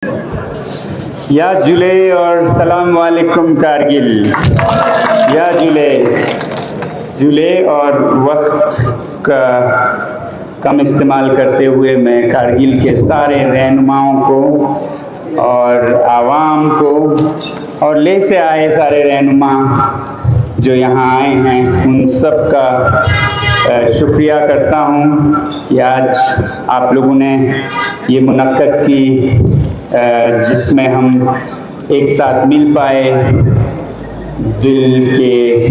या जुले और सलाम वालेकुम कारगिल। या जुले और वक्त का कम इस्तेमाल करते हुए मैं कारगिल के सारे रहनुमाओं को और आवाम को और ले से आए सारे रहनुमा जो यहाँ आए हैं उन सब का शुक्रिया करता हूँ कि आज आप लोगों ने ये मुनक्कद की जिसमें हम एक साथ मिल पाए, दिल के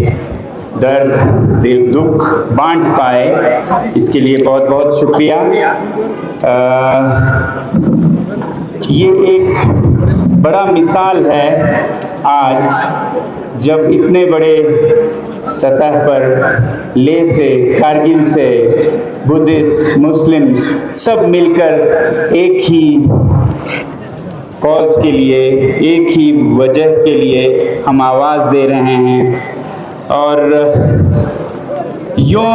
दर्द दुख बांट पाए, इसके लिए बहुत बहुत शुक्रिया। ये एक बड़ा मिसाल है आज जब इतने बड़े सतह पर ले से कारगिल से बुद्धिस्ट मुस्लिम्स सब मिलकर एक ही कॉज के लिए, एक ही वजह के लिए हम आवाज़ दे रहे हैं। और यूँ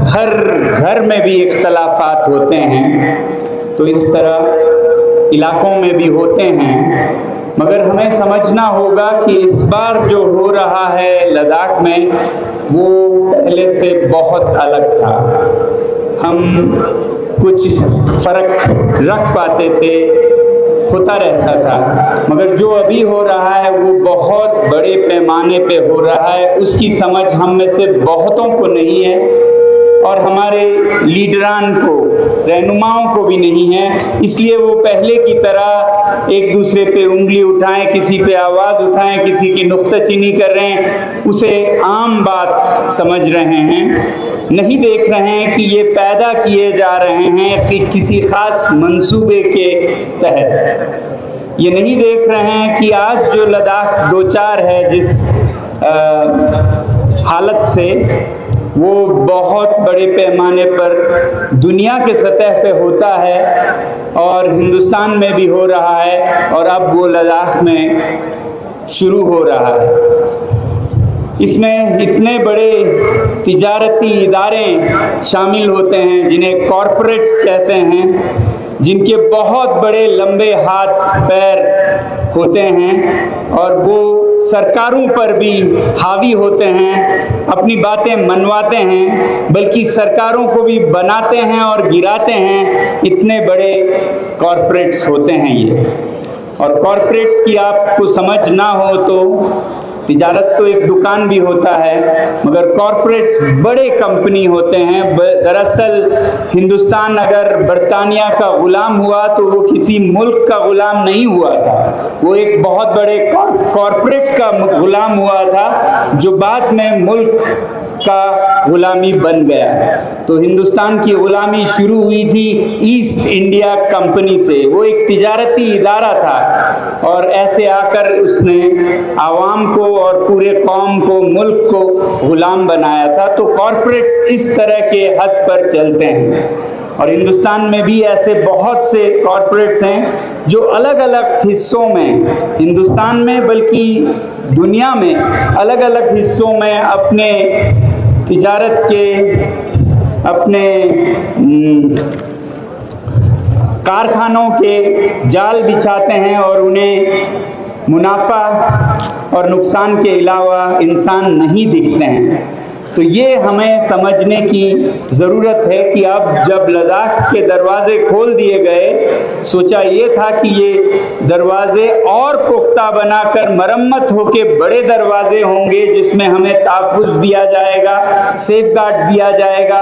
हर घर में भी इख्तलाफात होते हैं तो इस तरह इलाकों में भी होते हैं, मगर हमें समझना होगा कि इस बार जो हो रहा है लद्दाख में वो पहले से बहुत अलग था। हम कुछ फ़र्क रख पाते थे, होता रहता था, मगर जो अभी हो रहा है वो बहुत बड़े पैमाने पे हो रहा है। उसकी समझ हम में से बहुतों को नहीं है और हमारे लीडरान को, रहनुमाओं को भी नहीं है। इसलिए वो पहले की तरह एक दूसरे पे उंगली उठाएं, किसी पे आवाज़ उठाएं, किसी की नुक्ताचीनी कर रहे हैं, उसे आम बात समझ रहे हैं। नहीं देख रहे हैं कि ये पैदा किए जा रहे हैं किसी ख़ास मंसूबे के तहत। ये नहीं देख रहे हैं कि आज जो लद्दाख दो चार है जिस हालत से, वो बहुत बड़े पैमाने पर दुनिया के सतह पे होता है और हिंदुस्तान में भी हो रहा है और अब वो लद्दाख में शुरू हो रहा है। इसमें इतने बड़े तिजारती इदारे शामिल होते हैं जिन्हें कॉरपोरेट्स कहते हैं, जिनके बहुत बड़े लंबे हाथ पैर होते हैं और वो सरकारों पर भी हावी होते हैं, अपनी बातें मनवाते हैं, बल्कि सरकारों को भी बनाते हैं और गिराते हैं। इतने बड़े कॉरपोरेट्स होते हैं ये। और कॉरपोरेट्स की आपको समझ ना हो तो तिजारत तो एक दुकान भी होता है, मगर कॉरपोरेट्स बड़े कंपनी होते हैं। दरअसल हिंदुस्तान अगर बरतानिया का गुलाम हुआ तो वो किसी मुल्क का गुलाम नहीं हुआ था, वो एक बहुत बड़े कॉरपोरेट का गुलाम हुआ था जो बाद में मुल्क का गुलामी बन गया। तो हिंदुस्तान की गुलामी शुरू हुई थी ईस्ट इंडिया कंपनी से, वो एक तिजारती इदारा था और ऐसे आकर उसने आवाम को और पूरे कौम को, मुल्क को गुलाम बनाया था। तो कॉरपोरेट्स इस तरह के हद पर चलते हैं और हिंदुस्तान में भी ऐसे बहुत से कॉरपोरेट्स हैं जो अलग अलग हिस्सों में, हिंदुस्तान में बल्कि दुनिया में अलग अलग हिस्सों में अपने तिजारत के, अपने कारखानों के जाल बिछाते हैं और उन्हें मुनाफा और नुकसान के अलावा इंसान नहीं दिखते हैं। तो ये हमें समझने की ज़रूरत है कि अब जब लद्दाख के दरवाज़े खोल दिए गए, सोचा ये था कि ये दरवाज़े और पुख्ता बनाकर मरम्मत होके बड़े दरवाज़े होंगे जिसमें हमें तहफ़्फ़ुज़ दिया जाएगा, सेफ गार्ड्स दिया जाएगा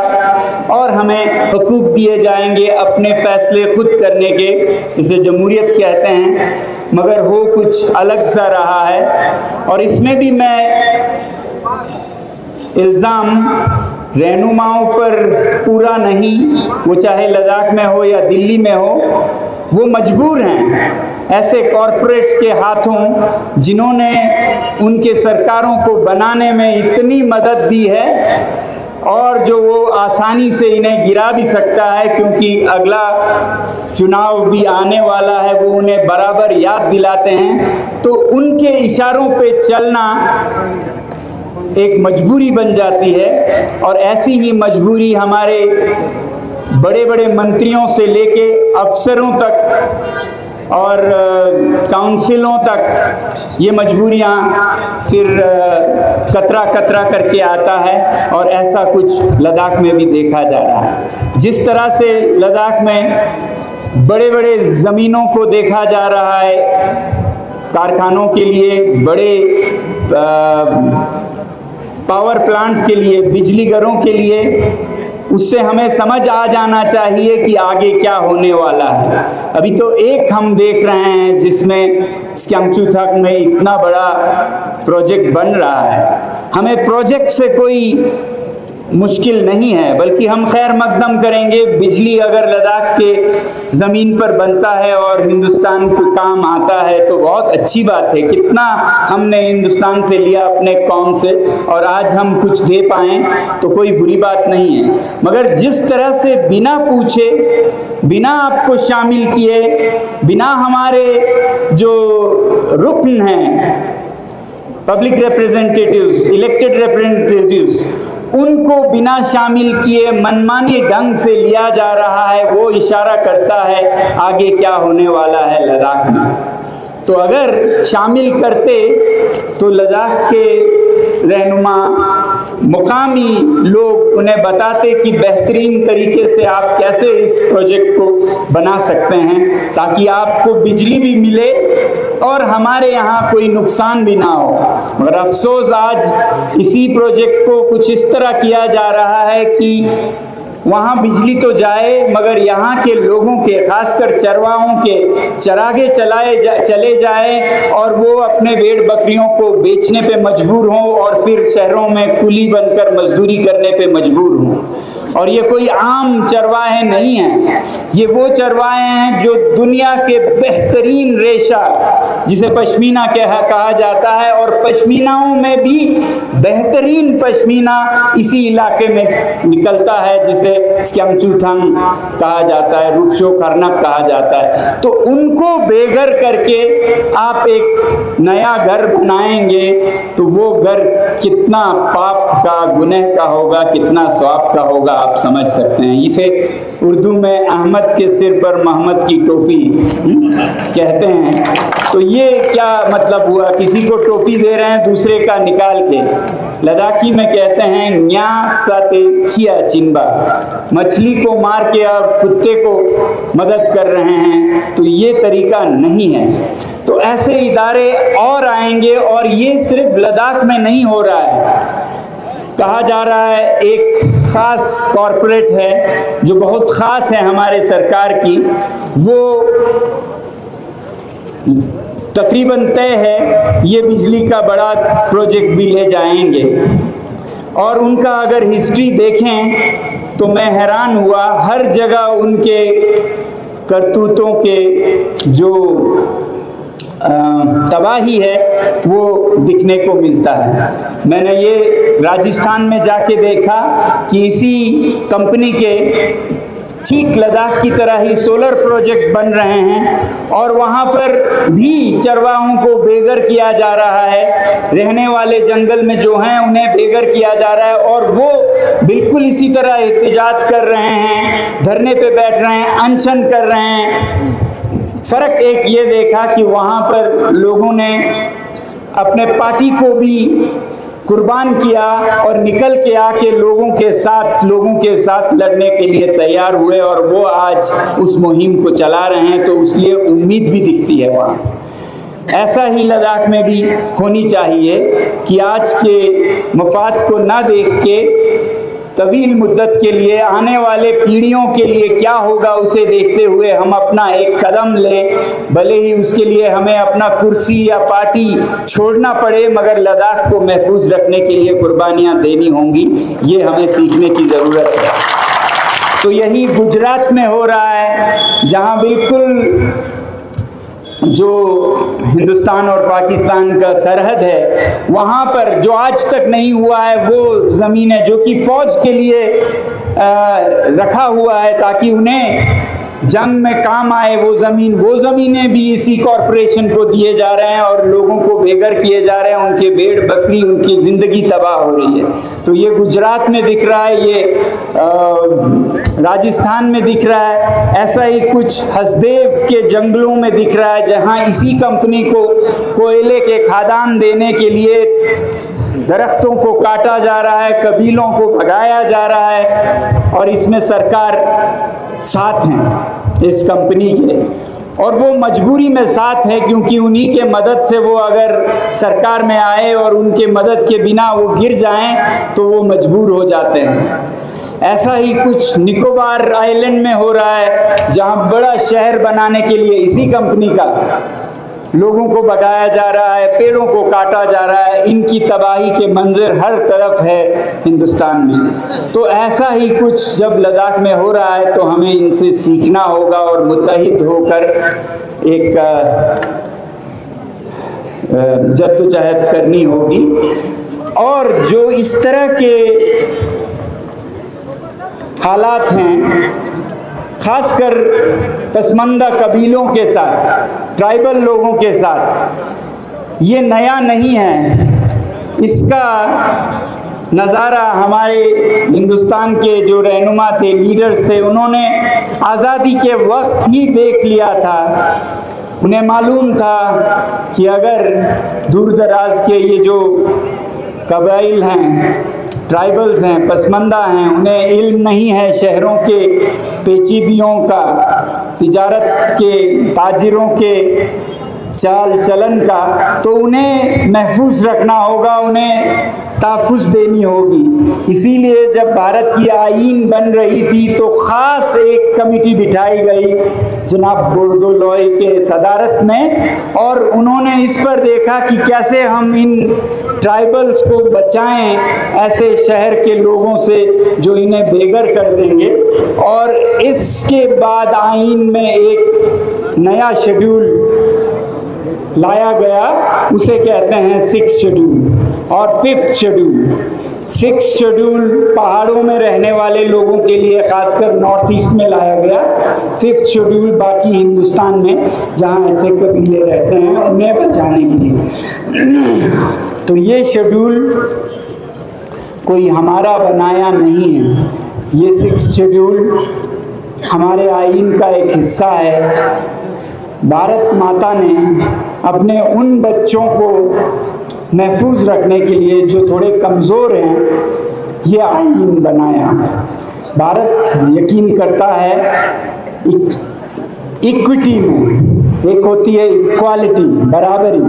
और हमें हुकूक दिए जाएंगे अपने फ़ैसले खुद करने के, जिसे जमहूरियत कहते हैं। मगर हो कुछ अलग सा रहा है और इसमें भी मैं इल्ज़ाम रहनुमाओं पर पूरा नहीं, वो चाहे लद्दाख में हो या दिल्ली में हो, वो मजबूर हैं ऐसे कॉरपोरेट्स के हाथों जिन्होंने उनके सरकारों को बनाने में इतनी मदद दी है और जो वो आसानी से इन्हें गिरा भी सकता है, क्योंकि अगला चुनाव भी आने वाला है, वो उन्हें बराबर याद दिलाते हैं। तो उनके इशारों पे चलना एक मजबूरी बन जाती है और ऐसी ही मजबूरी हमारे बड़े बड़े मंत्रियों से लेके अफसरों तक और काउंसिलों तक ये मजबूरियां फिर कतरा कतरा करके आता है, और ऐसा कुछ लद्दाख में भी देखा जा रहा है। जिस तरह से लद्दाख में बड़े बड़े ज़मीनों को देखा जा रहा है कारखानों के लिए, बड़े पावर प्लांट्स के लिए, बिजली घरों के लिए, उससे हमें समझ आ जाना चाहिए कि आगे क्या होने वाला है। अभी तो एक हम देख रहे हैं जिसमें स्क्यामचूथक में इतना बड़ा प्रोजेक्ट बन रहा है। हमें प्रोजेक्ट से कोई मुश्किल नहीं है, बल्कि हम खैर मकदम करेंगे। बिजली अगर लद्दाख के ज़मीन पर बनता है और हिंदुस्तान को काम आता है तो बहुत अच्छी बात है। कितना हमने हिंदुस्तान से लिया अपने कौम से, और आज हम कुछ दे पाएँ तो कोई बुरी बात नहीं है। मगर जिस तरह से बिना पूछे, बिना आपको शामिल किए, बिना हमारे जो रुकन हैं, पब्लिक रिप्रेजेंटेटिव्स, इलेक्टेड रिप्रेजेंटेटिव्स, उनको बिना शामिल किए मनमानी ढंग से लिया जा रहा है, वो इशारा करता है आगे क्या होने वाला है लद्दाख में। तो अगर शामिल करते तो लद्दाख के रहनुमा, मुकामी लोग उन्हें बताते कि बेहतरीन तरीके से आप कैसे इस प्रोजेक्ट को बना सकते हैं ताकि आपको बिजली भी मिले और हमारे यहाँ कोई नुकसान भी ना हो। मगर अफसोस आज इसी प्रोजेक्ट को कुछ इस तरह किया जा रहा है कि वहाँ बिजली तो जाए मगर यहाँ के लोगों के, खासकर चरवाहों के चरागे चले जाए और वो अपने भेड़ बकरियों को बेचने पे मजबूर हों और फिर शहरों में कुली बनकर मजदूरी करने पे मजबूर हों। और ये कोई आम चरवाहे नहीं हैं, ये वो चरवाहे हैं जो दुनिया के बेहतरीन रेशा, जिसे पश्मीना कहा जाता है, और पश्मीनाओं में भी बेहतरीन पश्मीना इसी इलाके में निकलता है, जिसे स्क्यामचूथंग कहा जाता है, रूपशो खरनक कहा जाता है। तो उनको बेघर करके आप एक नया घर बनाएंगे तो वो घर कितना पाप का, गुनह का होगा, कितना स्वाब का होगा, आप समझ सकते हैं। इसे उर्दू में अहमद के सिर पर मोहम्मद की टोपी कहते हैं। तो ये क्या मतलब हुआ, किसी को टोपी दे रहे हैं दूसरे का निकाल के। लद्दाखी में कहते हैं न्या साते खिया चिंबा, मछली को मार के और कुत्ते को मदद कर रहे हैं, तो ये तरीका नहीं है। तो ऐसे इदारे और आएंगे, और ये सिर्फ लद्दाख में नहीं हो रहा है। कहा जा रहा है एक ख़ास कॉरपोरेट है जो बहुत ख़ास है हमारे सरकार की, वो तकरीबन तय है ये बिजली का बड़ा प्रोजेक्ट भी ले जाएंगे। और उनका अगर हिस्ट्री देखें तो मैं हैरान हुआ, हर जगह उनके करतूतों के जो तबाही है वो दिखने को मिलता है। मैंने ये राजस्थान में जाके देखा कि इसी कंपनी के ठीक लद्दाख की तरह ही सोलर प्रोजेक्ट्स बन रहे हैं, और वहाँ पर भी चरवाहों को बेघर किया जा रहा है। रहने वाले जंगल में जो हैं उन्हें बेघर किया जा रहा है, और वो बिल्कुल इसी तरह एहतजाज कर रहे हैं, धरने पे बैठ रहे हैं, अनशन कर रहे हैं। फ़र्क एक ये देखा कि वहाँ पर लोगों ने अपने पार्टी को भी कुर्बान किया और निकल के आके लोगों के साथ लड़ने के लिए तैयार हुए, और वो आज उस मुहिम को चला रहे हैं। तो उसलिए उम्मीद भी दिखती है वहाँ। ऐसा ही लद्दाख में भी होनी चाहिए कि आज के मफाद को ना देख के तवील मुद्दत के लिए, आने वाले पीढ़ियों के लिए क्या होगा उसे देखते हुए हम अपना एक कदम लें। भले ही उसके लिए हमें अपना कुर्सी या पार्टी छोड़ना पड़े, मगर लद्दाख को महफूज रखने के लिए कुर्बानियाँ देनी होंगी। ये हमें सीखने की ज़रूरत है। तो यही गुजरात में हो रहा है, जहाँ बिल्कुल जो हिंदुस्तान और पाकिस्तान का सरहद है, वहाँ पर जो आज तक नहीं हुआ है वो ज़मीन है जो कि फ़ौज के लिए रखा हुआ है, ताकि उन्हें जंग में काम आए वो ज़मीनें भी इसी कॉरपोरेशन को दिए जा रहे हैं और लोगों को बेघर किए जा रहे हैं, उनके भेड़ बकरी, उनकी ज़िंदगी तबाह हो रही है। तो ये गुजरात में दिख रहा है, ये राजस्थान में दिख रहा है, ऐसा ही कुछ हसदेव के जंगलों में दिख रहा है, जहाँ इसी कंपनी को कोयले के खादान देने के लिए दरख्तों को काटा जा रहा है, कबीलों को भगाया जा रहा है, और इसमें सरकार साथ हैं इस कंपनी के, और वो मजबूरी में साथ है क्योंकि उन्हीं के मदद से वो अगर सरकार में आए और उनके मदद के बिना वो गिर जाएं तो वो मजबूर हो जाते हैं। ऐसा ही कुछ निकोबार आइलैंड में हो रहा है, जहां बड़ा शहर बनाने के लिए इसी कंपनी का लोगों को भगाया जा रहा है, पेड़ों को काटा जा रहा है, इनकी तबाही के मंजर हर तरफ है हिंदुस्तान में। तो ऐसा ही कुछ जब लद्दाख में हो रहा है तो हमें इनसे सीखना होगा और मुत्तहिद होकर एक जद्दोजहद करनी होगी। और जो इस तरह के हालात हैं, खासकर पसमानदा कबीलों के साथ, ट्राइबल लोगों के साथ, ये नया नहीं है। इसका नज़ारा हमारे हिंदुस्तान के जो रहनुमा थे, लीडर्स थे, उन्होंने आज़ादी के वक्त ही देख लिया था। उन्हें मालूम था कि अगर दूर दराज के ये जो कबाइल हैं, ट्राइबल्स हैं, पसमानदा हैं, उन्हें इल्म नहीं है शहरों के पेचीदियों का, तिजारत के, ताजिरों के चाल चलन का, तो उन्हें महफूज रखना होगा, उन्हें तहफ़्फ़ुज़ देनी होगी। इसीलिए जब भारत की आईन बन रही थी तो ख़ास एक कमेटी बिठाई गई जनाब बोर्दोलॉय के सदारत में, और उन्होंने इस पर देखा कि कैसे हम इन ट्राइबल्स को बचाएं ऐसे शहर के लोगों से जो इन्हें बेघर कर देंगे। और इसके बाद आईन में एक नया शेड्यूल लाया गया, उसे कहते हैं 6th शेड्यूल और 5th शेड्यूल। 6th शेड्यूल पहाड़ों में रहने वाले लोगों के लिए, खासकर नॉर्थ ईस्ट में लाया गया। 5th शेड्यूल बाकी हिंदुस्तान में जहां ऐसे कबीले रहते हैं उन्हें बचाने के लिए। तो ये शेड्यूल कोई हमारा बनाया नहीं है, ये 6th शेड्यूल हमारे आईन का एक हिस्सा है। भारत माता ने अपने उन बच्चों को महफूज रखने के लिए जो थोड़े कमज़ोर हैं, ये आईन बनाया। भारत यकीन करता है इक्विटी में, एक होती है इक्वालिटी, बराबरी,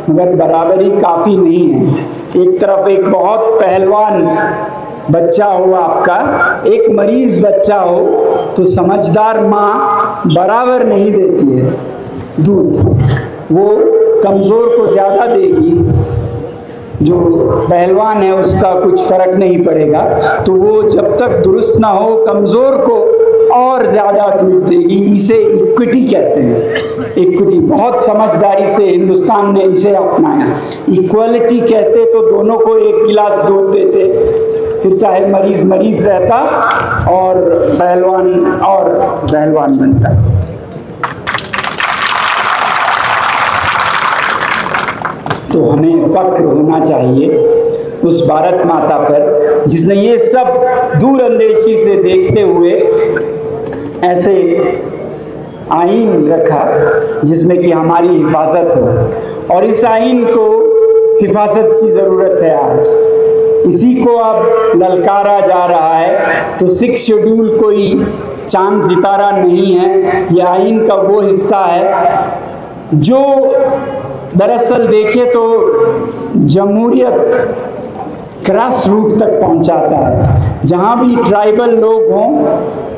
मगर बराबरी काफ़ी नहीं है। एक तरफ एक बहुत पहलवान बच्चा हो आपका, एक मरीज बच्चा हो, तो समझदार माँ बराबर नहीं देती है दूध, वो कमज़ोर को ज़्यादा देगी, जो पहलवान है उसका कुछ फ़र्क नहीं पड़ेगा। तो वो जब तक दुरुस्त ना हो कमज़ोर को और ज़्यादा दूध देगी। इसे इक्विटी कहते हैं। इक्विटी बहुत समझदारी से हिंदुस्तान ने इसे अपनाया। इक्वलिटी कहते तो दोनों को एक गिलास दूध देते, फिर चाहे मरीज रहता और पहलवान बनता। तो हमें फ़ख्र होना चाहिए उस भारत माता पर जिसने ये सब दूर अंदेशी से देखते हुए ऐसे आईन रखा जिसमें कि हमारी हिफाजत हो, और इस आईन को हिफाजत की ज़रूरत है। आज इसी को अब ललकारा जा रहा है। तो 6 शेड्यूल कोई चांद सितारा नहीं है, यह आईन का वो हिस्सा है जो दरअसल देखे तो जमहूरियत ग्रास रूट तक पहुंचाता है। जहां भी ट्राइबल लोग हों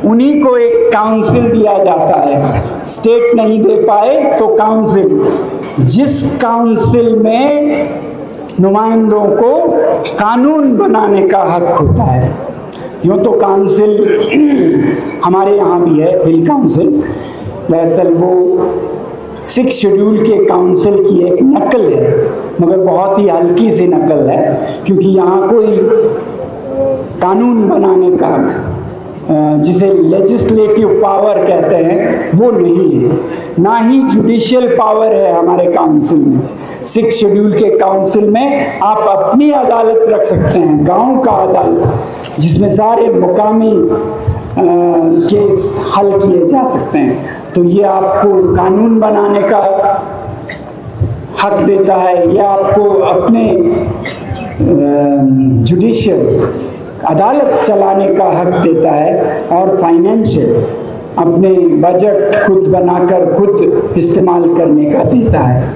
उन्हीं को एक काउंसिल दिया जाता है। स्टेट नहीं दे पाए तो काउंसिल, जिस काउंसिल में नुमाइंदों को कानून बनाने का हक होता है। यूँ तो काउंसिल हमारे यहाँ भी है, हिल काउंसिल, दरअसल वो 6 शेड्यूल के काउंसिल की एक नकल है, मगर बहुत ही हल्की सी नकल है, क्योंकि यहाँ कोई कानून बनाने का जिसे लेजिस्लेटिव पावर कहते हैं वो नहीं है, ना ही जुडिशियल पावर है हमारे काउंसिल में। 6 शेड्यूल के काउंसिल में आप अपनी अदालत रख सकते हैं, गांव का अदालत, जिसमें सारे मुकामी केस हल किए जा सकते हैं। तो ये आपको कानून बनाने का हक देता है, यह आपको अपने जुडिशियल अदालत चलाने का हक देता है, और फाइनेंशियल अपने बजट खुद बनाकर खुद इस्तेमाल करने का देता है।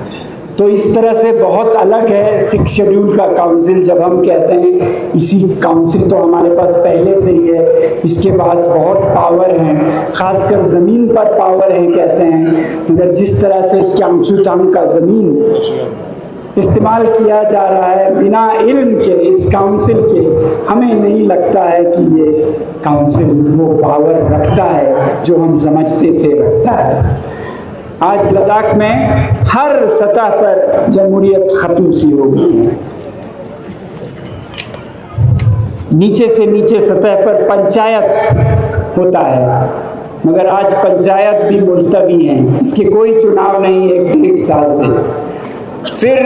तो इस तरह से बहुत अलग है 6 शेड्यूल का काउंसिल। जब हम कहते हैं इसी काउंसिल तो हमारे पास पहले से ही है, इसके पास बहुत पावर हैं, खासकर ज़मीन पर पावर है कहते हैं, मगर जिस तरह से इसके अंशुतम का ज़मीन इस्तेमाल किया जा रहा है बिना इल्म के इस काउंसिल के, हमें नहीं लगता है कि ये काउंसिल वो पावर रखता है जो हम समझते थे रखता है। आज लद्दाख में हर सतह पर जमहूरियत खत्म सी हो गई है। नीचे से नीचे सतह पर पंचायत होता है, मगर आज पंचायत भी मुलतवी हैं, इसके कोई चुनाव नहीं 1-1.5 साल से। फिर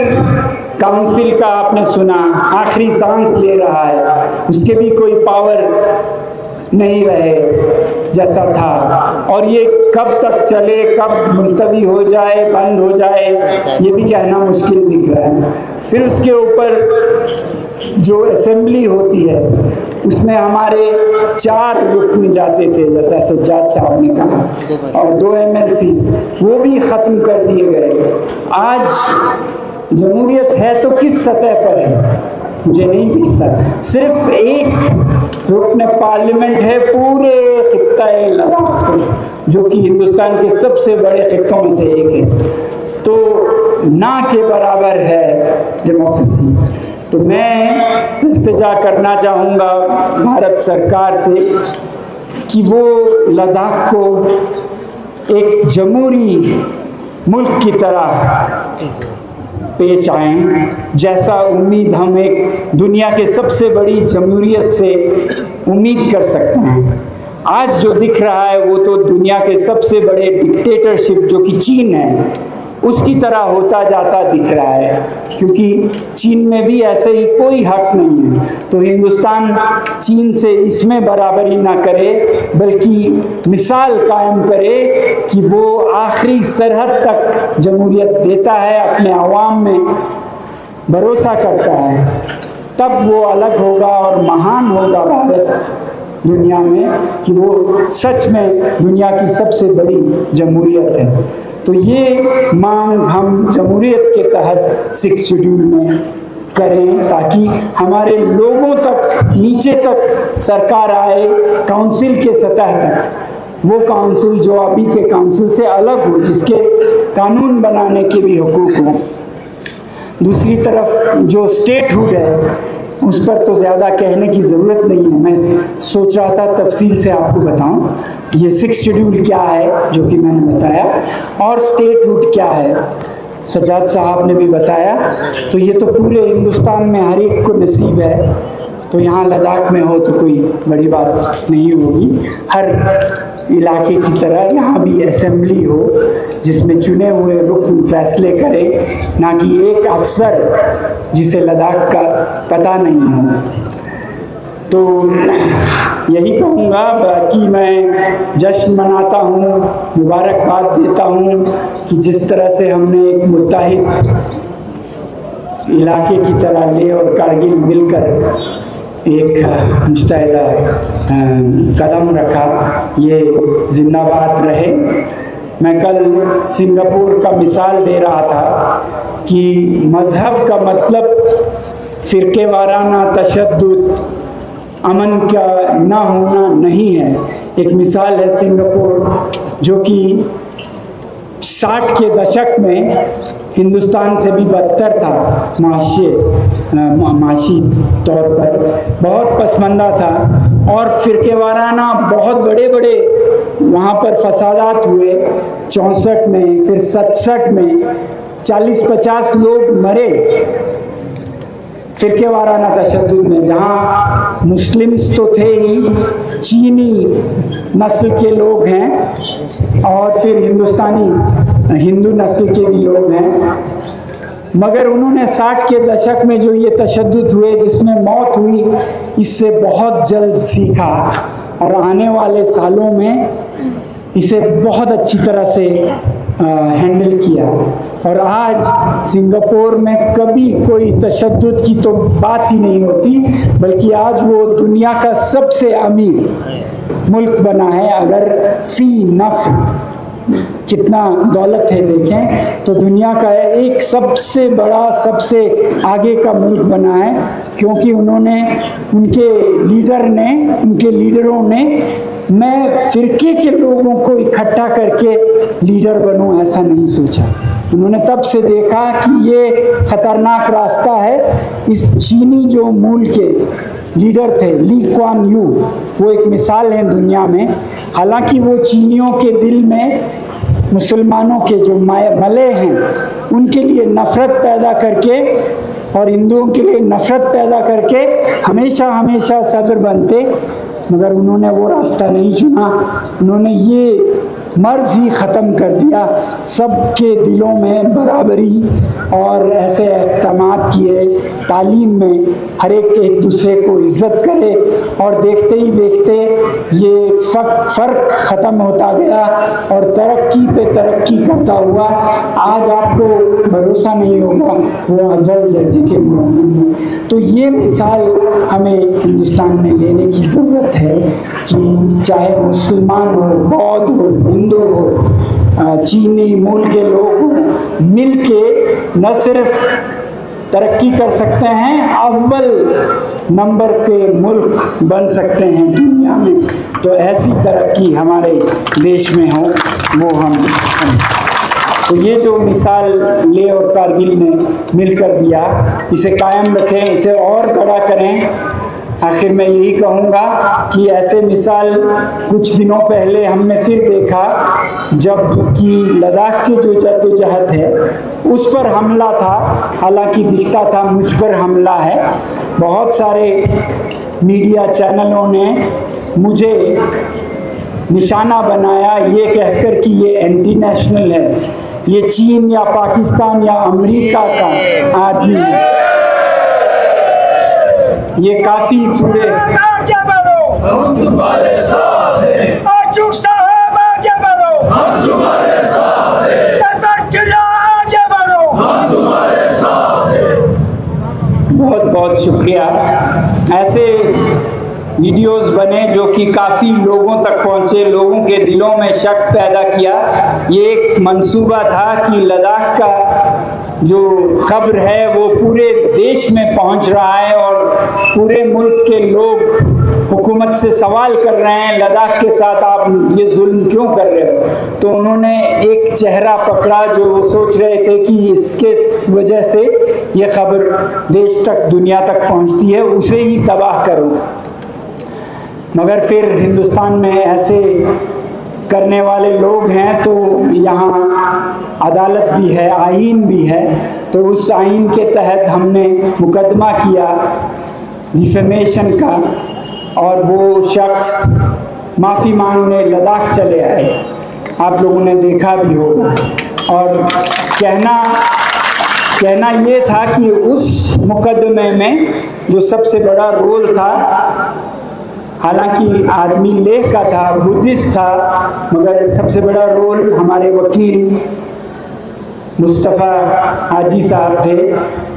काउंसिल का आपने सुना आखिरी सांस ले रहा है, उसके भी कोई पावर नहीं रहे जैसा था, और ये कब तक चले, कब मुलतवी हो जाए, बंद हो जाए, ये भी कहना मुश्किल दिख रहा है। फिर उसके ऊपर जो असेंबली होती है उसमें हमारे 4 रुकन जाते थे, जैसा सज्जाद साहब ने कहा, और 2 MLCs वो भी ख़त्म कर दिए गए। आज जमहूरियत है तो किस सतह पर है मुझे नहीं दिखता। सिर्फ एक रुकन पार्लियामेंट है पूरे खित्ता-ए लद्दाख पर, जो कि हिंदुस्तान के सबसे बड़े खित्तों में से एक है, तो ना के बराबर है डेमोक्रेसी। तो मैं इल्तिजा करना चाहूँगा भारत सरकार से कि वो लद्दाख को एक जमहूरी मुल्क की तरह पेश आएँ, जैसा उम्मीद हम एक दुनिया के सबसे बड़ी जमहूरियत से उम्मीद कर सकते हैं। आज जो दिख रहा है वो तो दुनिया के सबसे बड़े डिक्टेटरशिप जो कि चीन है उसकी तरह होता जाता दिख रहा है, क्योंकि चीन में भी ऐसे ही कोई हक नहीं है। तो हिंदुस्तान चीन से इसमें बराबरी ना करे, बल्कि मिसाल कायम करे कि वो आखिरी सरहद तक जमहूरियत देता है, अपने अवाम में भरोसा करता है, तब वो अलग होगा और महान होगा भारत दुनिया में कि वो सच में दुनिया की सबसे बड़ी जमहूरियत है। तो ये मांग हम जमहूरियत के तहत 6 शेड्यूल में करें, ताकि हमारे लोगों तक, नीचे तक सरकार आए, काउंसिल के सतह तक, वो काउंसिल जो अभी के काउंसिल से अलग हो, जिसके कानून बनाने के भी हुकूक हों। दूसरी तरफ जो स्टेटहुड है उस पर तो ज़्यादा कहने की ज़रूरत नहीं है। मैं सोच रहा था तफसील से आपको बताऊं ये 6 शेड्यूल क्या है जो कि मैंने बताया, और स्टेटहुड क्या है सज्जाद साहब ने भी बताया। तो ये तो पूरे हिंदुस्तान में हर एक को नसीब है, तो यहाँ लद्दाख में हो तो कोई बड़ी बात नहीं होगी। हर इलाके की तरह यहाँ भी असेंबली हो जिसमें चुने हुए रुकन फैसले करें, ना कि एक अफसर जिसे लद्दाख का पता नहीं हो। तो यही कहूँगा, बाकी मैं जश्न मनाता हूँ, मुबारकबाद देता हूँ कि जिस तरह से हमने एक मुत्तहिद इलाके की तरह लेह और कारगिल मिलकर एक मुस्तैदा कदम रखा, ये जिंदाबाद रहे। मैं कल सिंगापुर का मिसाल दे रहा था कि मज़हब का मतलब फ़िरके वाराना तशद्दुद, अमन का ना होना नहीं है। एक मिसाल है सिंगापुर, जो कि 60 के दशक में हिंदुस्तान से भी बदतर था, माशी तौर पर बहुत पसमंदा था, और फ़िरके वाराना बहुत बड़े बड़े वहाँ पर फसादात हुए। 64 में, फिर 67 में 40-50 लोग मरे फिरके वाराना तशद्दुद में, जहाँ मुस्लिम्स तो थे ही, चीनी नस्ल के लोग हैं और फिर हिंदुस्तानी हिंदू नस्ल के भी लोग हैं, मगर उन्होंने 60 के दशक में जो ये तशद्दुद हुए, जिसमें मौत हुई, इससे बहुत जल्द सीखा और आने वाले सालों में इसे बहुत अच्छी तरह से हैंडल किया। और आज सिंगापुर में कभी कोई तशद्दुद की तो बात ही नहीं होती, बल्कि आज वो दुनिया का सबसे अमीर मुल्क बना है। अगर फी नफ्र कितना दौलत है देखें तो दुनिया का एक सबसे बड़ा, सबसे आगे का मुल्क बना है, क्योंकि उनके लीडरों ने मैं फिरके के लोगों को इकट्ठा करके लीडर बनूं ऐसा नहीं सोचा। उन्होंने तब से देखा कि ये खतरनाक रास्ता है। इस चीनी जो मूल के लीडर थे, ली क्वान यू, वो एक मिसाल है दुनिया में। हालांकि वो चीनियों के दिल में मुसलमानों के जो मले हैं उनके लिए नफ़रत पैदा करके और हिंदुओं के लिए नफ़रत पैदा करके हमेशा सदर बनते, मगर उन्होंने वो रास्ता नहीं चुना। उन्होंने ये मर्ज़ ही ख़त्म कर दिया, सबके दिलों में बराबरी और ऐसे एहतमाद किए, तालीम में हर एक दूसरे को इज़्ज़त करे, और देखते ही देखते ये फ़र्क ख़त्म होता गया और तरक्की पे तरक्की करता हुआ आज आपको भरोसा नहीं होगा वो अव्वल दर्जे के मुल्क में। तो ये मिसाल हमें हिंदुस्तान में लेने की ज़रूरत है कि चाहे मुसलमान हो, बौद्ध हो, हिंदू हो, चीनी मूल के लोग हो, मिल के न सिर्फ तरक्की कर सकते हैं, अव्वल नंबर के मुल्क बन सकते हैं दुनिया में। तो ऐसी तरक्की हमारे देश में हो वो हम तो ये जो मिसाल लेह और कारगिल ने मिलकर दिया, इसे कायम रखें, इसे और बड़ा करें। आखिर मैं यही कहूँगा कि ऐसे मिसाल कुछ दिनों पहले हमने फिर देखा, जब कि लद्दाख की जो जद्दोजहद है उस पर हमला था। हालांकि दिखता था मुझ पर हमला है। बहुत सारे मीडिया चैनलों ने मुझे निशाना बनाया ये कहकर कि ये एंटी नेशनल है, ये चीन या पाकिस्तान या अमेरिका का आदमी है। ये काफी पूरे हम तुम्हारे साथ हैं, आगे बढ़ो, हम तुम्हारे साथ हैं, आगे बढ़ो, हम तुम्हारे साथ हैं। बहुत बहुत शुक्रिया। ऐसे वीडियोस बने जो कि काफ़ी लोगों तक पहुँचे, लोगों के दिलों में शक पैदा किया। ये एक मंसूबा था कि लद्दाख का जो खबर है वो पूरे देश में पहुंच रहा है और पूरे मुल्क के लोग हुकूमत से सवाल कर रहे हैं, लद्दाख के साथ आप ये जुल्म क्यों कर रहे हो। तो उन्होंने एक चेहरा पकड़ा जो वो सोच रहे थे कि इसके वजह से ये खबर देश तक, दुनिया तक पहुंचती है, उसे ही तबाह करो। मगर फिर हिंदुस्तान में ऐसे करने वाले लोग हैं, तो यहाँ अदालत भी है, आईन भी है। तो उस आईन के तहत हमने मुकदमा किया डिफेमेशन का, और वो शख्स माफ़ी मांगने लद्दाख चले आए। आप लोगों ने देखा भी होगा। और कहना ये था कि उस मुकदमे में जो सबसे बड़ा रोल था, हालांकि आदमी लेह का था, बुद्धिस्ट था, मगर सबसे बड़ा रोल हमारे वकील मुस्तफ़ा हाजी साहब थे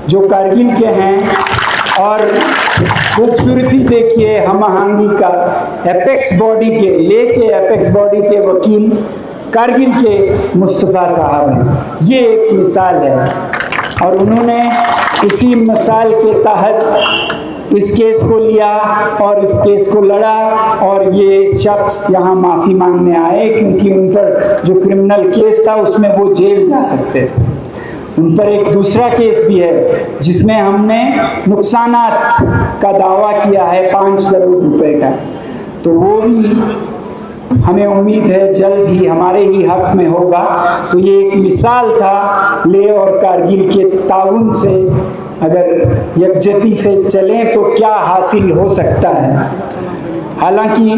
जो कारगिल के हैं। और खूबसूरती देखिए हम आहंगी का, एपेक्स बॉडी के, लेह के एपेक्स बॉडी के वकील कारगिल के मुस्तफ़ा साहब हैं। ये एक मिसाल है और उन्होंने इसी मिसाल के तहत इस केस को लिया और इस केस को लड़ा, और ये शख्स यहाँ माफ़ी मांगने आए क्योंकि उन पर जो क्रिमिनल केस था उसमें वो जेल जा सकते थे। उन पर एक दूसरा केस भी है जिसमें हमने नुकसानात का दावा किया है 5 करोड़ रुपए का। तो वो भी हमें उम्मीद है जल्द ही हमारे ही हक में होगा। तो ये एक मिसाल था लेह और कारगिल के ताउन से अगर यकजहती से चलें तो क्या हासिल हो सकता है। हालांकि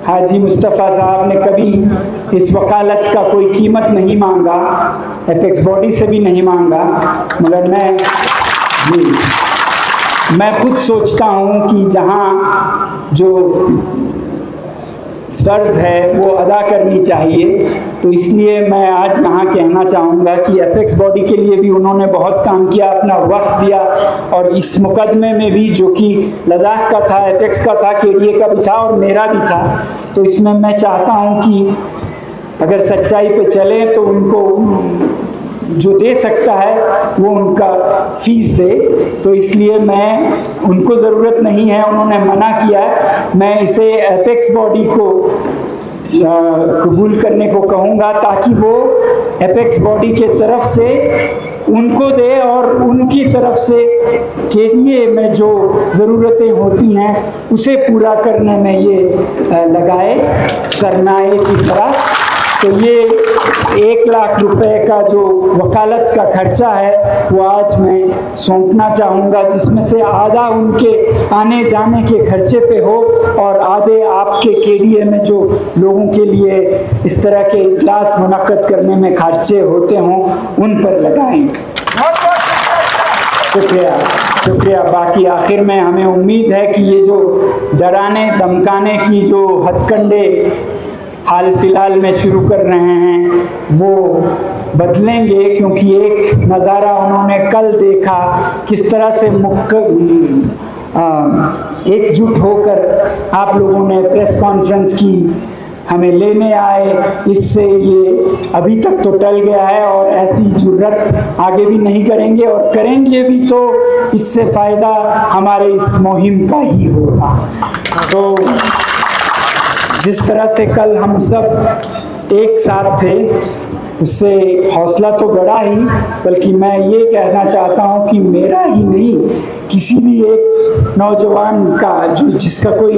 हाजी मुस्तफ़ा साहब ने कभी इस वकालत का कोई कीमत नहीं मांगा, एपेक्स बॉडी से भी नहीं मांगा, मगर मैं खुद सोचता हूँ कि जहाँ जो फ़र्ज़ है वो अदा करनी चाहिए। तो इसलिए मैं आज यहाँ कहना चाहूँगा कि एपेक्स बॉडी के लिए भी उन्होंने बहुत काम किया, अपना वक्त दिया, और इस मुकदमे में भी जो कि लद्दाख का था, एपेक्स का था, केडीए का भी था और मेरा भी था, तो इसमें मैं चाहता हूँ कि अगर सच्चाई पे चले तो उनको जो दे सकता है वो उनका फ़ीस दे। तो इसलिए मैं उनको ज़रूरत नहीं है, उन्होंने मना किया, मैं इसे एपेक्स बॉडी को कबूल करने को कहूँगा ताकि वो एपेक्स बॉडी के तरफ से उनको दे और उनकी तरफ से केडीए में जो ज़रूरतें होती हैं उसे पूरा करने में ये लगाए सरमाए की तरह। तो ये 1 लाख रुपए का जो वकालत का खर्चा है वो आज मैं सौंपना चाहूँगा, जिसमें से आधा उनके आने जाने के खर्चे पे हो और आधे आपके केडीए में जो लोगों के लिए इस तरह के इजलास मुनक्कद करने में खर्चे होते हों उन पर लगाएं। शुक्रिया। बाकी आखिर में हमें उम्मीद है कि ये जो डराने धमकाने की जो हथकंडे हाल फिलहाल में शुरू कर रहे हैं वो बदलेंगे, क्योंकि एक नज़ारा उन्होंने कल देखा किस तरह से एकजुट होकर आप लोगों ने प्रेस कॉन्फ्रेंस की, हमें लेने आए, इससे ये अभी तक तो टल गया है और ऐसी जुर्रत आगे भी नहीं करेंगे, और करेंगे भी तो इससे फ़ायदा हमारे इस मुहिम का ही होगा। तो जिस तरह से कल हम सब एक साथ थे उससे हौसला तो बढ़ा ही, बल्कि मैं ये कहना चाहता हूँ कि मेरा ही नहीं, किसी भी एक नौजवान का जो जिसका कोई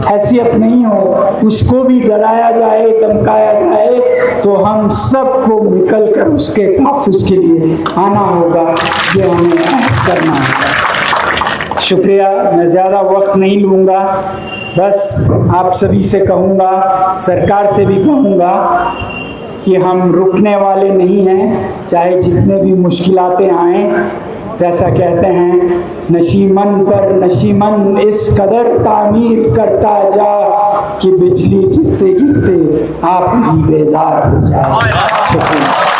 हैसियत नहीं हो उसको भी डराया जाए, धमकाया जाए, तो हम सबको निकल कर उसके तहफ़्फ़ुज़ के लिए आना होगा, ये हमें करना होगा। शुक्रिया। मैं ज़्यादा वक्त नहीं लूँगा, बस आप सभी से कहूँगा, सरकार से भी कहूँगा कि हम रुकने वाले नहीं हैं, चाहे जितने भी मुश्किलातें आएँ। जैसा कहते हैं, नशीमन पर नशीमन इस कदर तामीर करता जा कि बिजली गिरते गिरते आप ही बेजार हो जाए। शुक्रिया।